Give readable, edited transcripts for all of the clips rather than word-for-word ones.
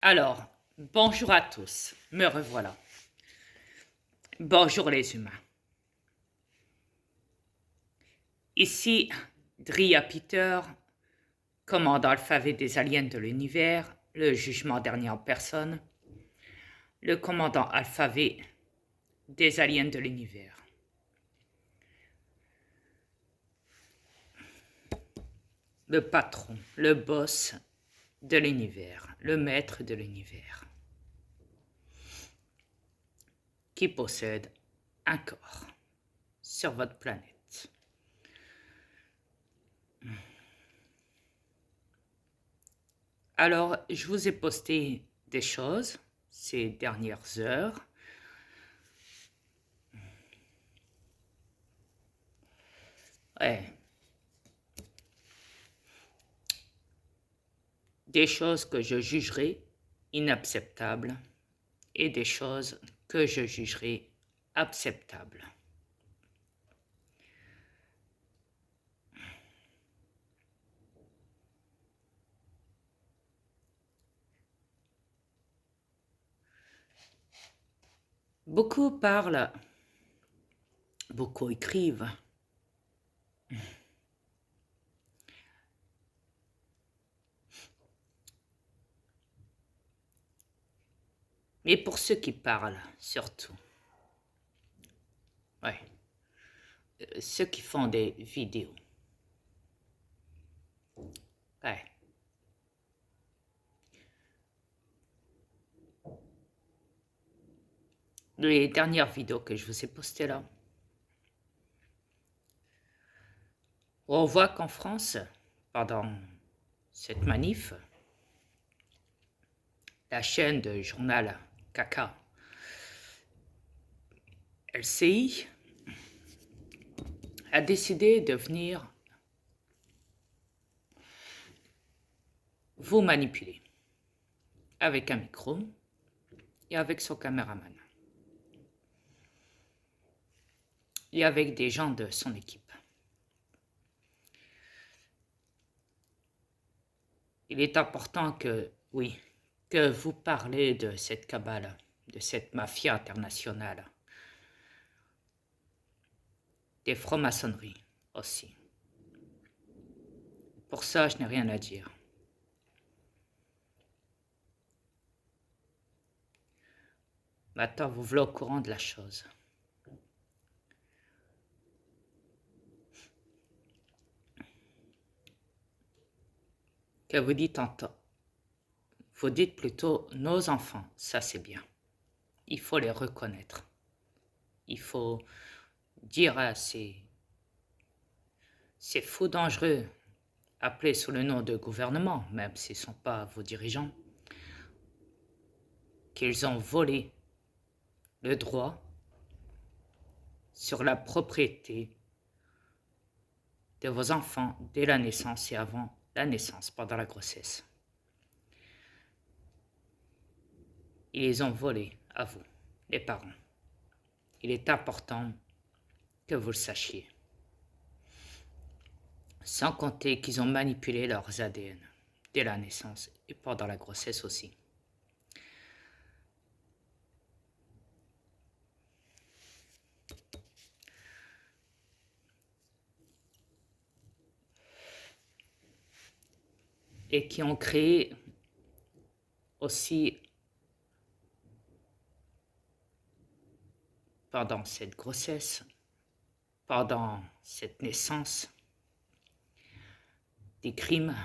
Alors, bonjour à tous, me revoilà. Bonjour les humains. Ici, Dria Peter, commandant alphabet des aliens de l'univers, le jugement dernier en personne, le commandant alphabet des aliens de l'univers. Le patron, le boss de l'univers, le maître de l'univers, qui possède un corps sur votre planète. Alors, je vous ai posté des choses ces dernières heures. Ouais. Des choses que je jugerai inacceptables et des choses que je jugerai acceptables. Beaucoup parlent, beaucoup écrivent. Mais pour ceux qui parlent, surtout, ouais, ceux qui font des vidéos, ouais, les dernières vidéos que je vous ai postées là, on voit qu'en France, pendant cette manif, la chaîne de journal Caca, LCI, a décidé de venir vous manipuler avec un micro et avec son caméraman et avec des gens de son équipe. Il est important que, oui, que vous parlez de cette cabale, de cette mafia internationale, des francs-maçonneries aussi. Pour ça, je n'ai rien à dire. Maintenant, vous voilà au courant de la chose. Que vous dites vous dites plutôt nos enfants, ça c'est bien. Il faut les reconnaître. Il faut dire à ces fous dangereux, appelés sous le nom de gouvernement, même s'ils ne sont pas vos dirigeants, qu'ils ont volé le droit sur la propriété de vos enfants dès la naissance et avant la naissance, pendant la grossesse. Ils les ont volés à vous, les parents. Il est important que vous le sachiez. Sans compter qu'ils ont manipulé leurs ADN dès la naissance et pendant la grossesse aussi. Et qui ont créé aussi, pendant cette grossesse, pendant cette naissance, des crimes,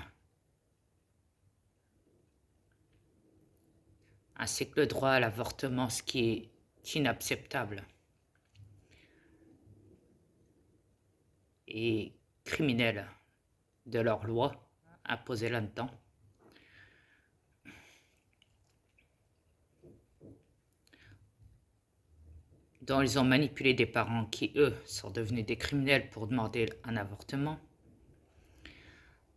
ainsi que le droit à l'avortement, ce qui est inacceptable et criminel de leur loi imposée là-dedans. Dont ils ont manipulé des parents qui, eux, sont devenus des criminels pour demander un avortement,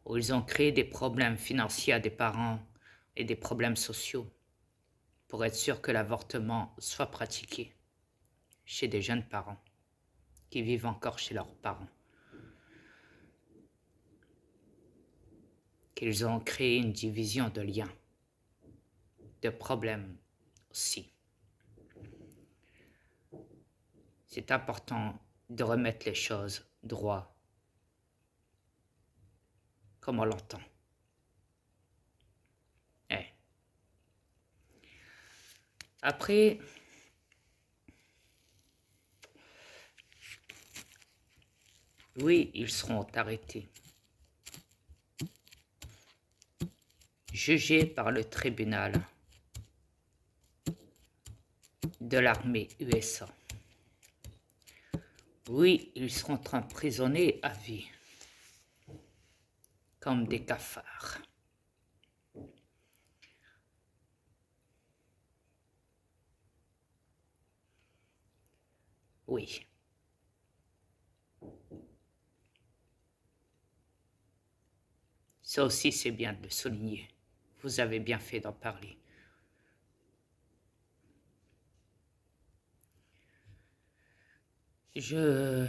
où ils ont créé des problèmes financiers à des parents et des problèmes sociaux pour être sûr que l'avortement soit pratiqué chez des jeunes parents qui vivent encore chez leurs parents. Qu'ils ont créé une division de liens de problèmes aussi. C'est important de remettre les choses droit comme on l'entend. Eh. Après, oui, ils seront arrêtés, jugés par le tribunal de l'armée USA. Oui, ils seront emprisonnés à vie, comme des cafards. Oui. Ça aussi, c'est bien de le souligner. Vous avez bien fait d'en parler. Je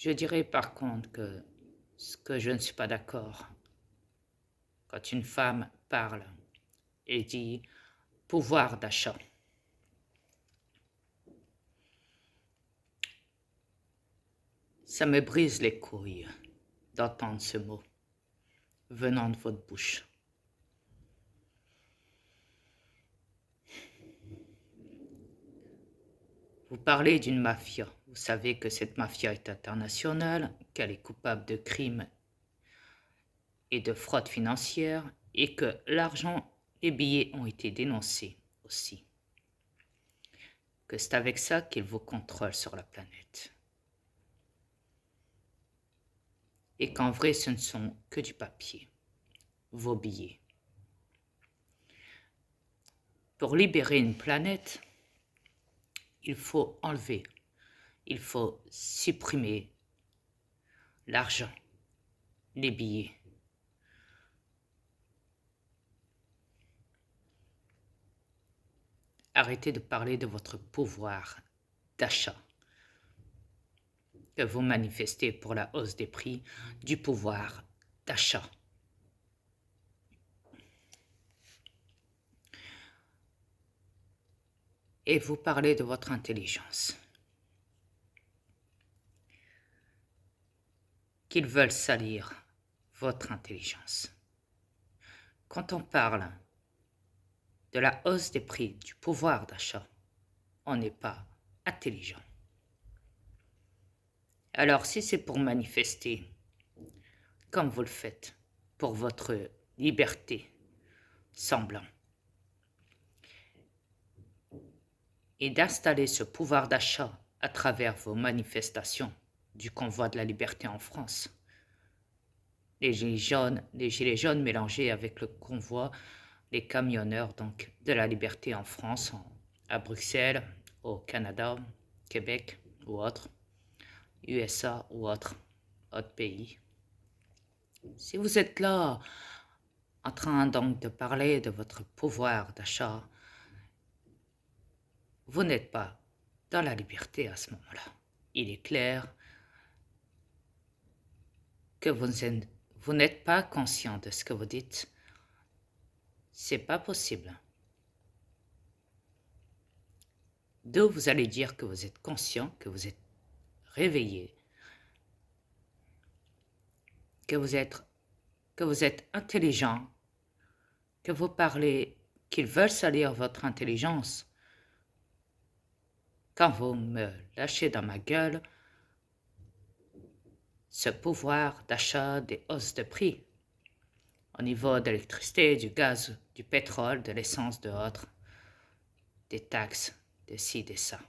dirais par contre que ce que je ne suis pas d'accord, quand une femme parle et dit pouvoir d'achat, ça me brise les couilles d'entendre ce mot venant de votre bouche. Vous parlez d'une mafia. Vous savez que cette mafia est internationale, qu'elle est coupable de crimes et de fraude financière et que l'argent et billets ont été dénoncés aussi. Que c'est avec ça qu'ils vous contrôlent sur la planète. Et qu'en vrai, ce ne sont que du papier, vos billets. Pour libérer une planète, il faut enlever, il faut supprimer l'argent, les billets. Arrêtez de parler de votre pouvoir d'achat que vous manifestez pour la hausse des prix du pouvoir d'achat. Et vous parlez de votre intelligence. Qu'ils veulent salir votre intelligence. Quand on parle de la hausse des prix du pouvoir d'achat, on n'est pas intelligent. Alors si c'est pour manifester, comme vous le faites, pour votre liberté, semblant, et d'installer ce pouvoir d'achat à travers vos manifestations du convoi de la liberté en France, les gilets jaunes mélangés avec le convoi, les camionneurs donc de la liberté en France, à Bruxelles, au Canada, Québec ou autre, USA ou autre pays. Si vous êtes là en train donc de parler de votre pouvoir d'achat, vous n'êtes pas dans la liberté à ce moment-là. Il est clair que vous n'êtes pas conscient de ce que vous dites. C'est pas possible. D'où vous allez dire que vous êtes conscient, que vous êtes réveillé, que vous êtes intelligent, que vous parlez, qu'ils veulent salir votre intelligence. Quand vous me lâchez dans ma gueule ce pouvoir d'achat des hausses de prix au niveau de l'électricité, du gaz, du pétrole, de l'essence, de autres, des taxes, de ci, de ça.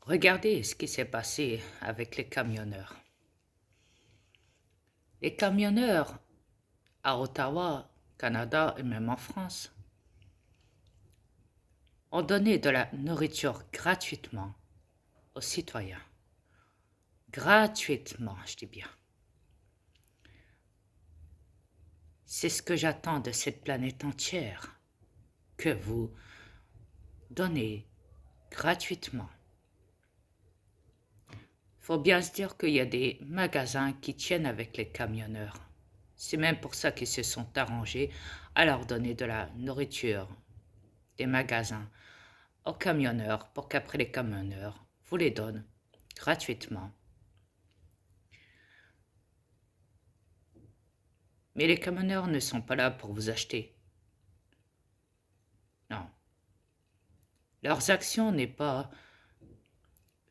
Regardez ce qui s'est passé avec les camionneurs. Les camionneurs à Ottawa, Canada et même en France ont donné de la nourriture gratuitement aux citoyens. Gratuitement, je dis bien. C'est ce que j'attends de cette planète entière, que vous donnez gratuitement faut bien se dire qu'il y a des magasins qui tiennent avec les camionneurs. C'est même pour ça qu'ils se sont arrangés à leur donner de la nourriture, des magasins, aux camionneurs pour qu'après les camionneurs vous les donnent gratuitement. Mais les camionneurs ne sont pas là pour vous acheter. Non. Leurs actions n'est pas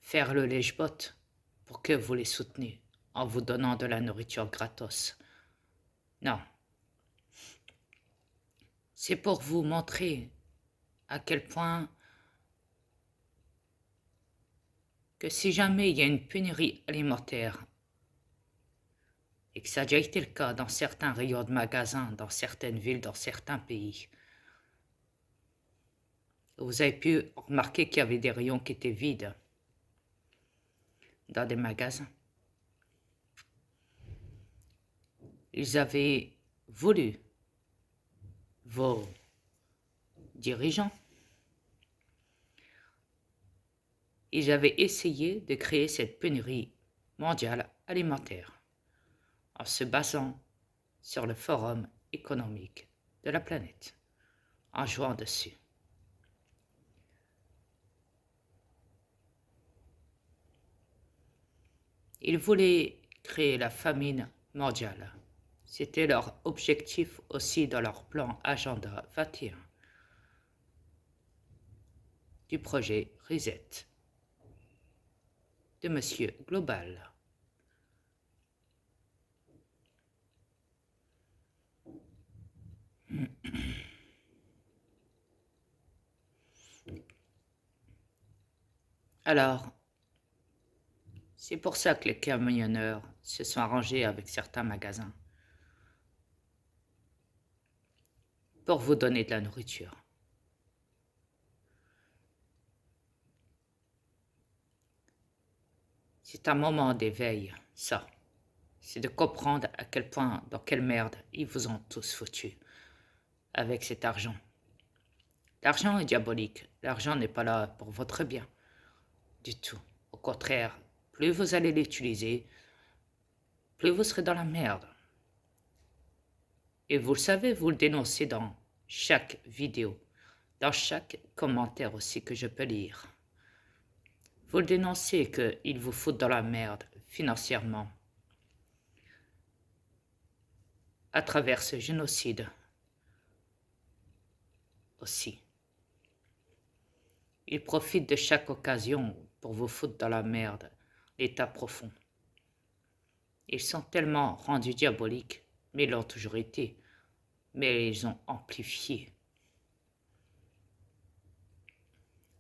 faire le lèche-botte pour que vous les souteniez en vous donnant de la nourriture gratos. Non. C'est pour vous montrer à quel point que si jamais il y a une pénurie alimentaire, et que ça a déjà été le cas dans certains rayons de magasins, dans certaines villes, dans certains pays, vous avez pu remarquer qu'il y avait des rayons qui étaient vides dans des magasins. Ils avaient voulu, vos dirigeants, ils avaient essayé de créer cette pénurie mondiale alimentaire en se basant sur le forum économique de la planète, en jouant dessus. Ils voulaient créer la famine mondiale. C'était leur objectif aussi dans leur plan Agenda 21 du projet Reset de Monsieur Global. Alors, c'est pour ça que les camionneurs se sont arrangés avec certains magasins pour vous donner de la nourriture. C'est un moment d'éveil, ça. C'est de comprendre à quel point, dans quelle merde, ils vous ont tous foutu avec cet argent. L'argent est diabolique. L'argent n'est pas là pour votre bien. Du tout. Au contraire, plus vous allez l'utiliser, plus vous serez dans la merde. Et vous le savez, vous le dénoncez dans chaque vidéo, dans chaque commentaire aussi que je peux lire. Vous le dénoncez qu'ils vous foutent dans la merde financièrement à travers ce génocide aussi. Ils profitent de chaque occasion pour vous foutre dans la merde, l'état profond. Ils sont tellement rendus diaboliques, mais ils l'ont toujours été, mais ils ont amplifié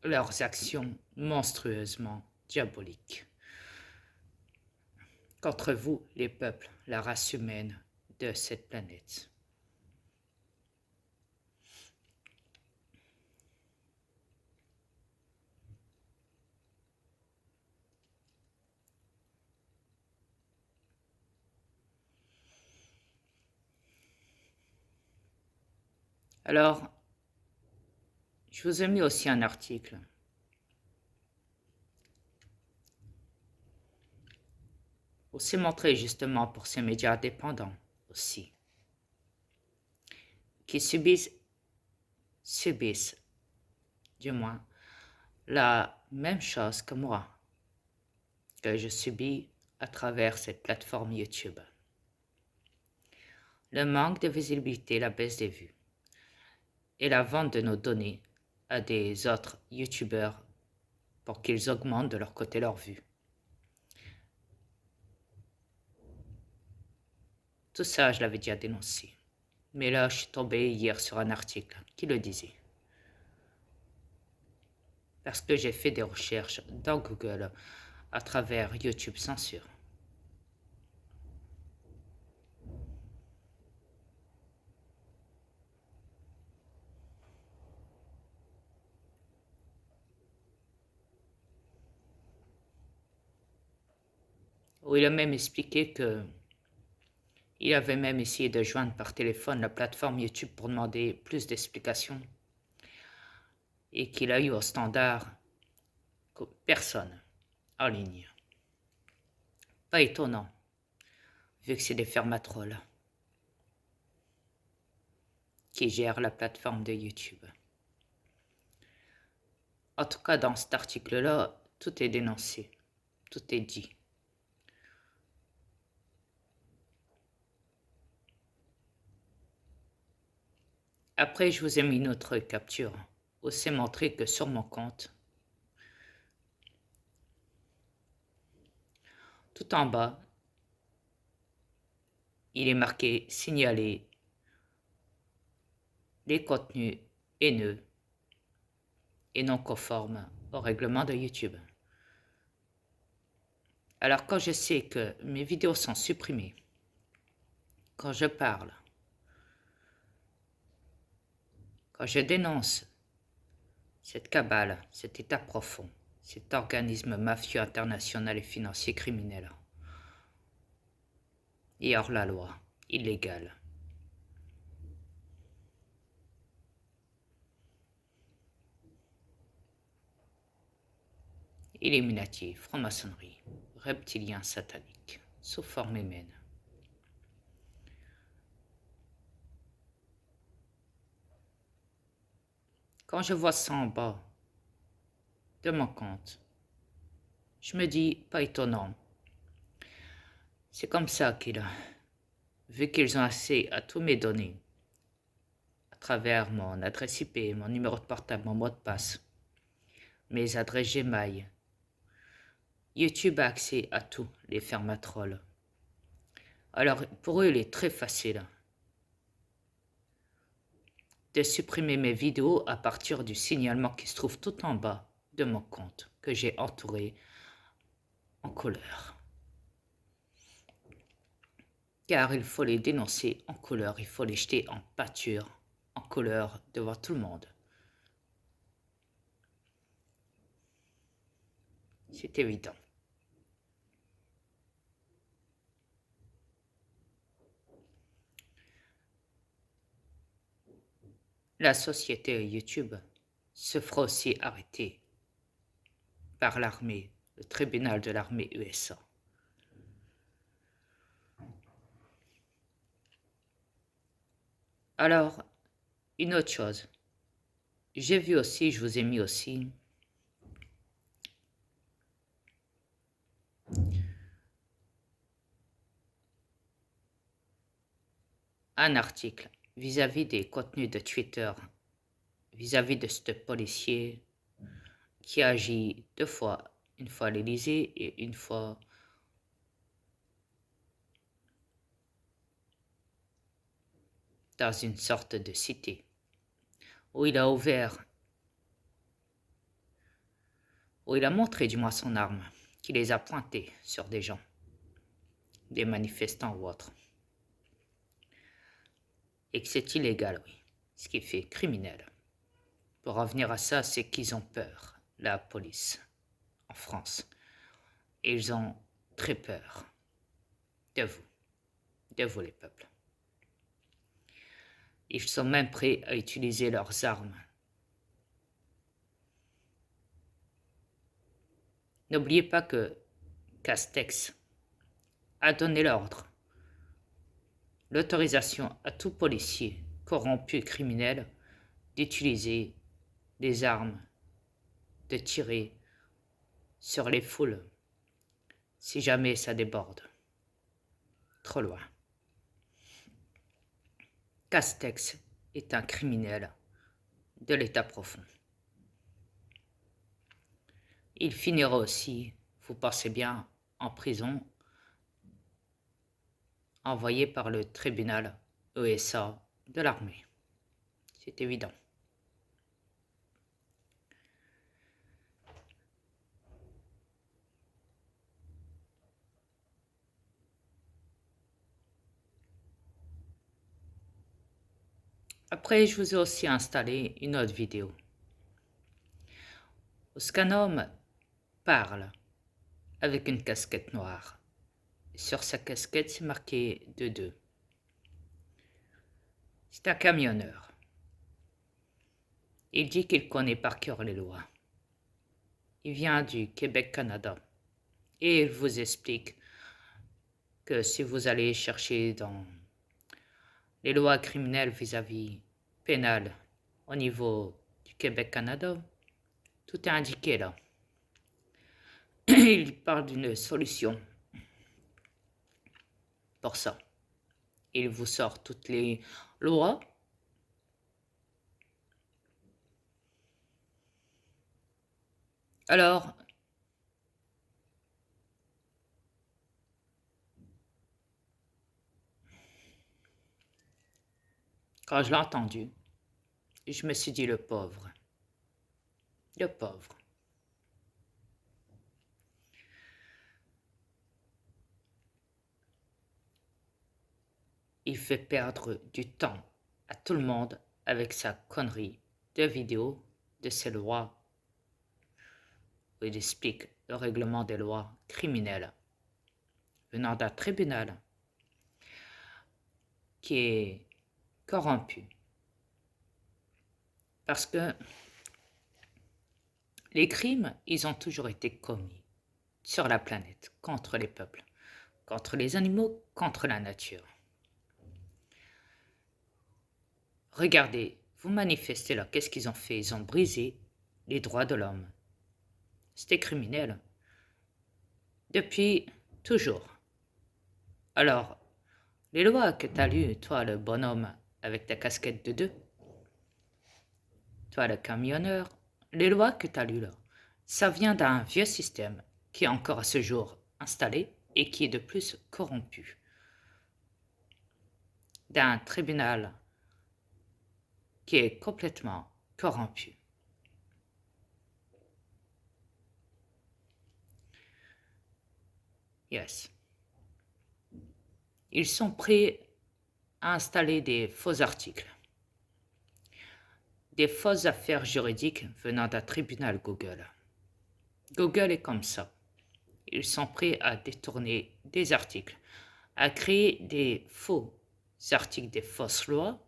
leurs actions monstrueusement diaboliques contre vous, les peuples, la race humaine de cette planète. Alors, je vous ai mis aussi un article pour se montrer justement pour ces médias indépendants aussi, qui subissent du moins la même chose que moi, que je subis à travers cette plateforme YouTube. Le manque de visibilité, la baisse des vues et la vente de nos données à des autres YouTubeurs pour qu'ils augmentent de leur côté leurs vues. Tout ça, je l'avais déjà dénoncé. Mais là, je suis tombé hier sur un article qui le disait. Parce que j'ai fait des recherches dans Google à travers YouTube Censure. Où il a même expliqué que il avait même essayé de joindre par téléphone la plateforme YouTube pour demander plus d'explications et qu'il a eu au standard personne en ligne. Pas étonnant, vu que c'est des fermatrolls qui gèrent la plateforme de YouTube. En tout cas, dans cet article-là, tout est dénoncé, tout est dit. Après, je vous ai mis une autre capture, aussi montrer que sur mon compte, tout en bas, il est marqué signaler les contenus haineux et non conformes au règlement de YouTube. Alors quand je sais que mes vidéos sont supprimées, quand je parle, quand je dénonce cette cabale, cet état profond, cet organisme mafieux international et financier criminel, et hors la loi, illégal, Illuminati, franc-maçonnerie, reptilien satanique, sous forme humaine. Quand je vois ça en bas de mon compte, je me dis, pas étonnant. C'est comme ça vu qu'ils ont accès à tous mes données, à travers mon adresse IP, mon numéro de portable, mon mot de passe, mes adresses Gmail, YouTube a accès à tout, les fermatrolls. Alors, pour eux, il est très facile de supprimer mes vidéos à partir du signalement qui se trouve tout en bas de mon compte, que j'ai entouré en couleur. Car il faut les dénoncer en couleur, il faut les jeter en pâture, en couleur, devant tout le monde. C'est évident. La société YouTube se fera aussi arrêter par l'armée, le tribunal de l'armée USA. Alors, une autre chose, j'ai vu aussi, je vous ai mis aussi, un article vis-à-vis des contenus de Twitter, vis-à-vis de ce policier qui agit deux fois, une fois à l'Élysée et une fois dans une sorte de cité, où il a montré du moins son arme, qu'il les a pointées sur des gens, des manifestants ou autres. Et que c'est illégal, oui, ce qui fait criminel. Pour revenir à ça, c'est qu'ils ont peur, la police, en France. Et ils ont très peur de vous les peuples. Ils sont même prêts à utiliser leurs armes. N'oubliez pas que Castex a donné l'ordre, l'autorisation à tout policier corrompu et criminel d'utiliser des armes, de tirer sur les foules si jamais ça déborde trop loin. Castex est un criminel de l'état profond. Il finira aussi, vous pensez bien, en prison, envoyé par le tribunal ESA de l'armée. C'est évident. Après, je vous ai aussi installé une autre vidéo où un homme parle avec une casquette noire. Sur sa casquette, c'est marqué 2-2. C'est un camionneur. Il dit qu'il connaît par cœur les lois. Il vient du Québec, Canada. Et il vous explique que si vous allez chercher dans les lois criminelles vis-à-vis pénales au niveau du Québec-Canada, tout est indiqué là. Il parle d'une solution pour ça. Il vous sort toutes les lois. Alors, quand je l'ai entendu, je me suis dit le pauvre. Le pauvre. Il fait perdre du temps à tout le monde avec sa connerie de vidéo de ses lois où il explique le règlement des lois criminelles venant d'un tribunal qui est corrompu. Parce que les crimes, ils ont toujours été commis sur la planète contre les peuples, contre les animaux, contre la nature. Regardez, vous manifestez là, qu'est-ce qu'ils ont fait? Ils ont brisé les droits de l'homme. C'était criminel. Depuis toujours. Alors, les lois que tu as lues, toi le bonhomme avec ta casquette de deux, toi le camionneur, les lois que tu as lues là, ça vient d'un vieux système qui est encore à ce jour installé et qui est de plus corrompu. D'un tribunal qui est complètement corrompu. Yes. Ils sont prêts à installer des faux articles, des fausses affaires juridiques venant d'un tribunal Google. Google est comme ça. Ils sont prêts à détourner des articles, à créer des faux articles, des fausses lois,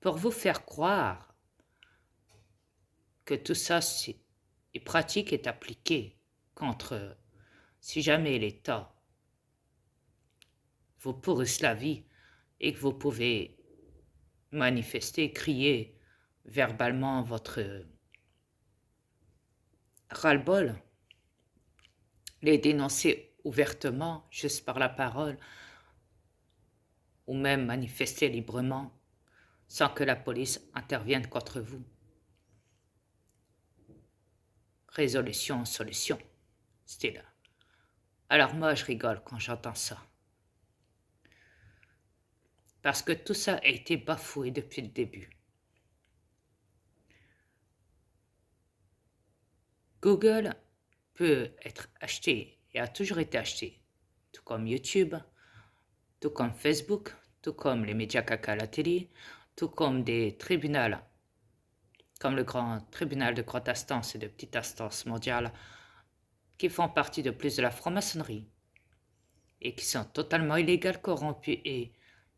pour vous faire croire que tout ça est pratique, est appliqué contre, si jamais l'État vous pourrisse la vie et que vous pouvez manifester, crier verbalement votre ras-le-bol, les dénoncer ouvertement, juste par la parole, ou même manifester librement sans que la police intervienne contre vous. Résolution, solution, c'était là. Alors moi, je rigole quand j'entends ça. Parce que tout ça a été bafoué depuis le début. Google peut être acheté et a toujours été acheté, tout comme YouTube, tout comme Facebook, tout comme les médias caca à la télé, tout comme des tribunaux, comme le grand tribunal de grande instance et de petite instance mondiale, qui font partie de plus de la franc-maçonnerie et qui sont totalement illégales, corrompus et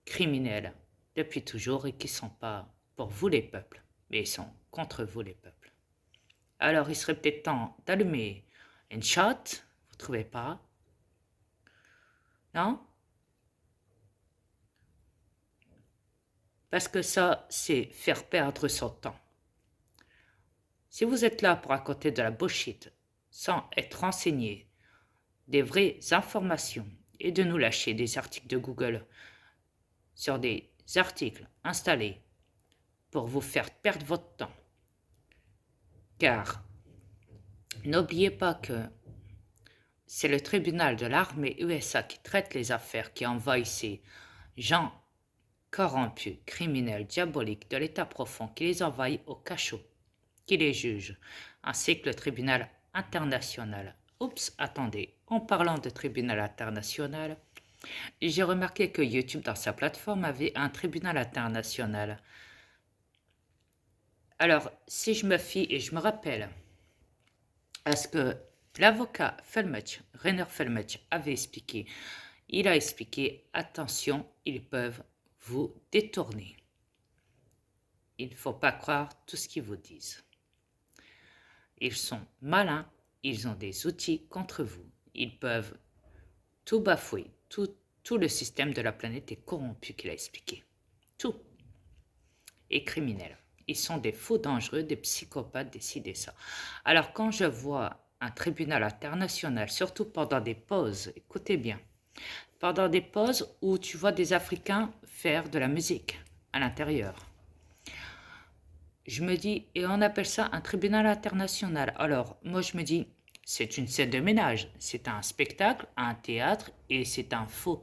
criminels depuis toujours et qui ne sont pas pour vous les peuples, mais ils sont contre vous les peuples. Alors il serait peut-être temps d'allumer une shot, vous ne trouvez pas? Non? Parce que ça, c'est faire perdre son temps. Si vous êtes là pour raconter de la bullshit sans être renseigné des vraies informations et de nous lâcher des articles de Google sur des articles installés pour vous faire perdre votre temps. Car n'oubliez pas que c'est le tribunal de l'armée USA qui traite les affaires, qui envoie ces gens corrompus, criminels, diaboliques de l'état profond, qui les envoie au cachot, qui les juge, ainsi que le tribunal international. Oups, attendez, en parlant de tribunal international, j'ai remarqué que YouTube dans sa plateforme avait un tribunal international. Alors, si je me fie et je me rappelle à ce que l'avocat Felmich, Rainer Felmich, avait expliqué, il a expliqué, attention, ils peuvent vous détourner. Il ne faut pas croire tout ce qu'ils vous disent. Ils sont malins, ils ont des outils contre vous. Ils peuvent tout bafoué, tout le système de la planète est corrompu, qu'il a expliqué. Tout est criminel. Ils sont des faux dangereux, des psychopathes, des ci, des ça. Alors quand je vois un tribunal international, surtout pendant des pauses, écoutez bien, pendant des pauses où tu vois des Africains faire de la musique à l'intérieur, je me dis, et on appelle ça un tribunal international. Alors, moi je me dis, c'est une scène de ménage, c'est un spectacle, un théâtre, et c'est un faux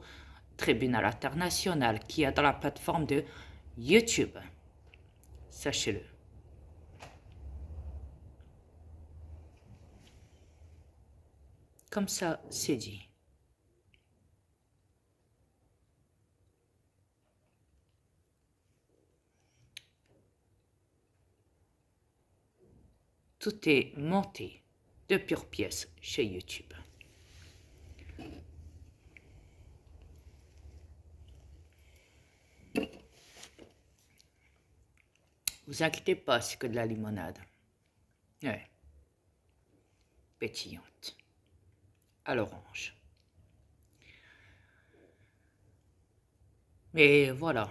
tribunal international qui est dans la plateforme de YouTube. Sachez-le. Comme ça, c'est dit. Tout est monté de pure pièce chez YouTube. Vous inquiétez pas, c'est que de la limonade. Ouais. Pétillante. À l'orange. Mais voilà.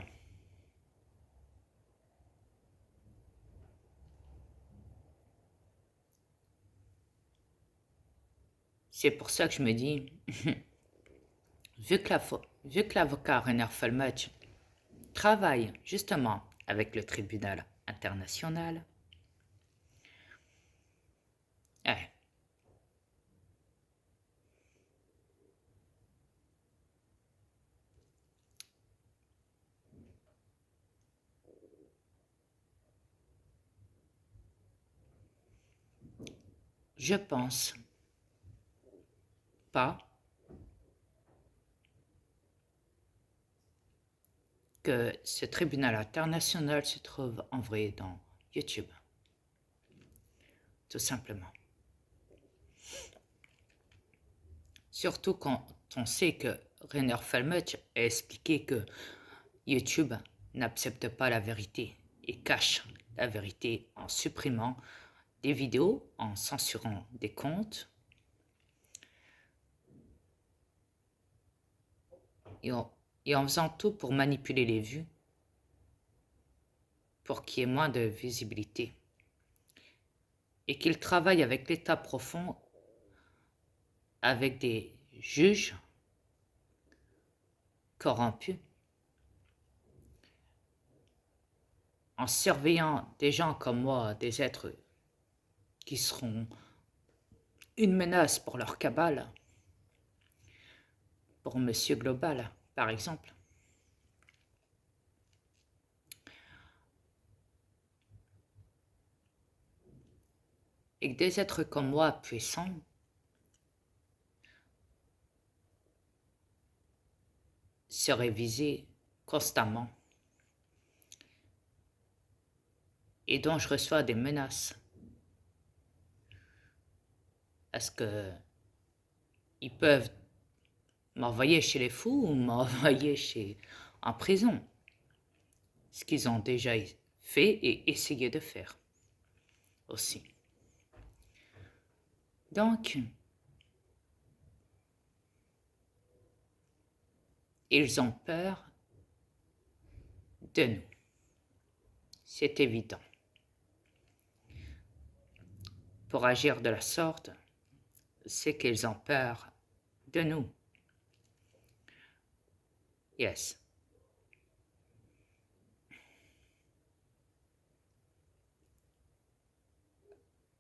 C'est pour ça que je me dis, vu que l'avocat Rainer Felmich travaille justement avec le tribunal international, eh, je pense pas que ce tribunal international se trouve en vrai dans YouTube. Tout simplement. Surtout quand on sait que Rainer Felmich a expliqué que YouTube n'accepte pas la vérité et cache la vérité en supprimant des vidéos, en censurant des comptes et en faisant tout pour manipuler les vues pour qu'il y ait moins de visibilité. Et qu'il travaille avec l'État profond, avec des juges corrompus, en surveillant des gens comme moi, des êtres qui seront une menace pour leur cabale, pour Monsieur Global, par exemple. Et que des êtres comme moi, puissants, seraient visés constamment et dont je reçois des menaces. Est-ce que ils peuvent m'envoyer chez les fous ou m'envoyer en prison? Ce qu'ils ont déjà fait et essayé de faire aussi. Donc, ils ont peur de nous. C'est évident. Pour agir de la sorte, c'est qu'ils ont peur de nous. Yes.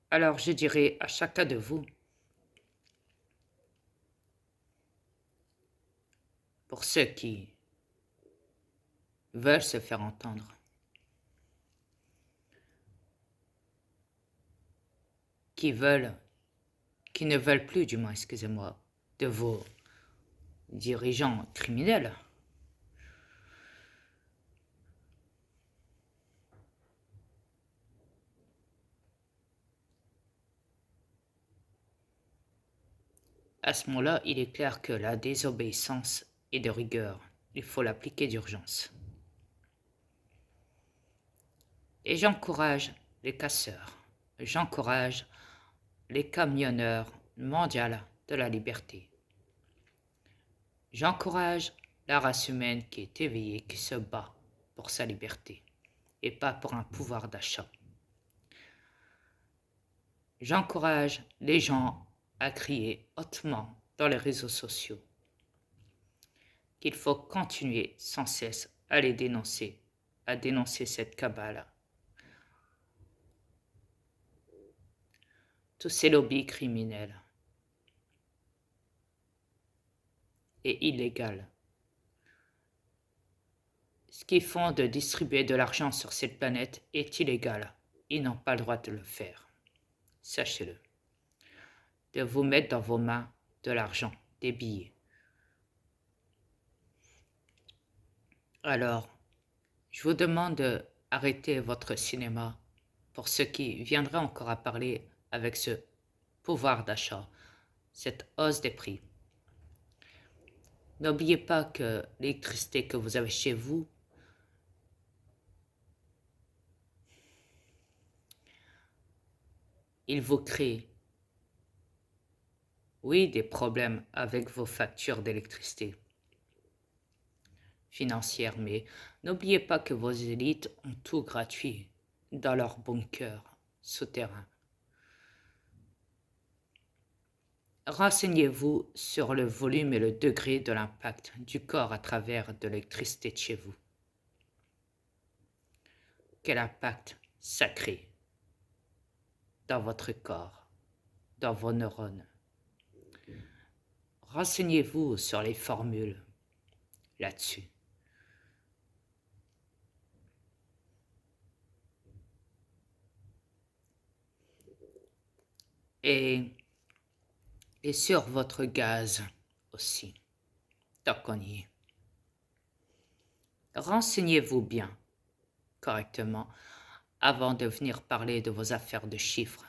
Alors je dirais à chacun de vous, pour ceux qui veulent se faire entendre, qui ne veulent plus, du moins, excusez-moi, de vos dirigeants criminels, à ce moment-là, il est clair que la désobéissance est de rigueur. Il faut l'appliquer d'urgence. Et j'encourage les casseurs, j'encourage les camionneurs mondiaux de la liberté J'encourage la race humaine qui est éveillée, qui se bat pour sa liberté et pas pour un pouvoir d'achat. J'encourage les gens à crier hautement dans les réseaux sociaux qu'il faut continuer sans cesse à les dénoncer, à dénoncer cette cabale, tous ces lobbies criminels et illégaux. Ce qu'ils font de distribuer de l'argent sur cette planète est illégal. Ils n'ont pas le droit de le faire. Sachez-le. De vous mettre dans vos mains de l'argent, des billets. Alors, je vous demande d'arrêter votre cinéma pour ceux qui viendraient encore à parler avec ce pouvoir d'achat, cette hausse des prix. N'oubliez pas que l'électricité que vous avez chez vous, il vous crée, oui, des problèmes avec vos factures d'électricité financières, mais n'oubliez pas que vos élites ont tout gratuit dans leur bunker souterrain. Renseignez-vous sur le volume et le degré de l'impact du corps à travers de l'électricité de chez vous. Quel impact ça crée dans votre corps, dans vos neurones. Renseignez-vous sur les formules là-dessus. Et sur votre gaz aussi, tant qu'on y est. Renseignez-vous bien, correctement, avant de venir parler de vos affaires de chiffres,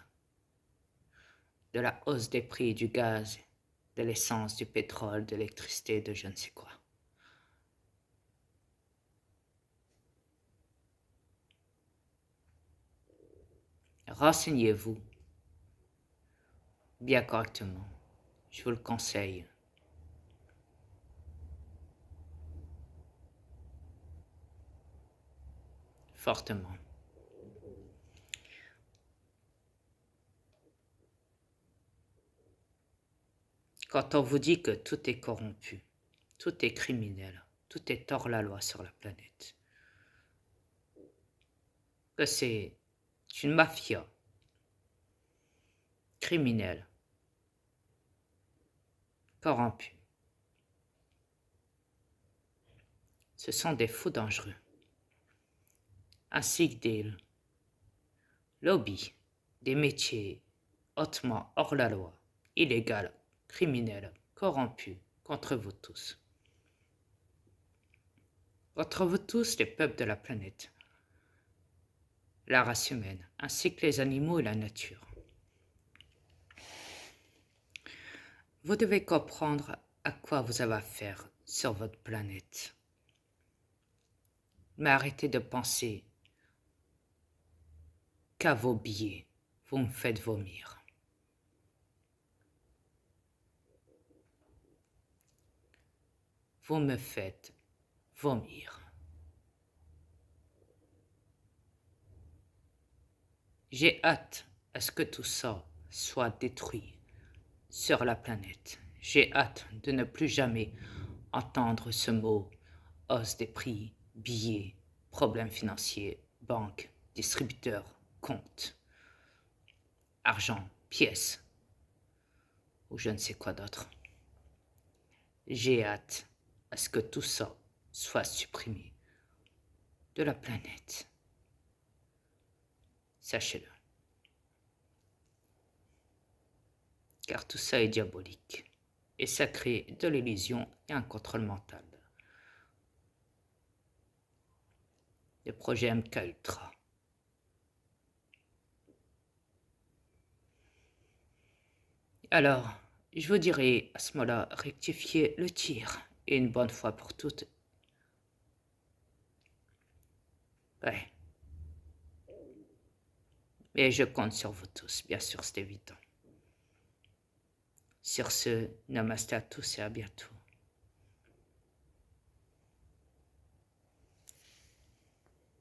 de la hausse des prix du gaz, de l'essence, du pétrole, de l'électricité, de je ne sais quoi. Renseignez-vous bien correctement, je vous le conseille. Fortement. Quand on vous dit que tout est corrompu, tout est criminel, tout est hors la loi sur la planète, que c'est une mafia criminelle, corrompue, ce sont des fous dangereux, ainsi que des lobbies, des métiers hautement hors la loi, illégaux, criminels, corrompus, contre vous tous. Contre vous tous, les peuples de la planète, la race humaine, ainsi que les animaux et la nature. Vous devez comprendre à quoi vous avez affaire sur votre planète. Mais arrêtez de penser qu'à vos billets, vous me faites vomir. Vous me faites vomir. J'ai hâte à ce que tout ça soit détruit sur la planète. J'ai hâte de ne plus jamais entendre ce mot hausse des prix, billets, problèmes financiers, banques, distributeurs, comptes, argent, pièces ou je ne sais quoi d'autre. J'ai hâte à ce que tout ça soit supprimé de la planète. Sachez-le. Car tout ça est diabolique et ça crée de l'illusion et un contrôle mental. Le projet MK Ultra. Alors, je vous dirais à ce moment-là, rectifiez le tir et une bonne fois pour toutes. Ouais. Mais je compte sur vous tous, bien sûr, c'est évident. Sur ce, namasté à tous et à bientôt.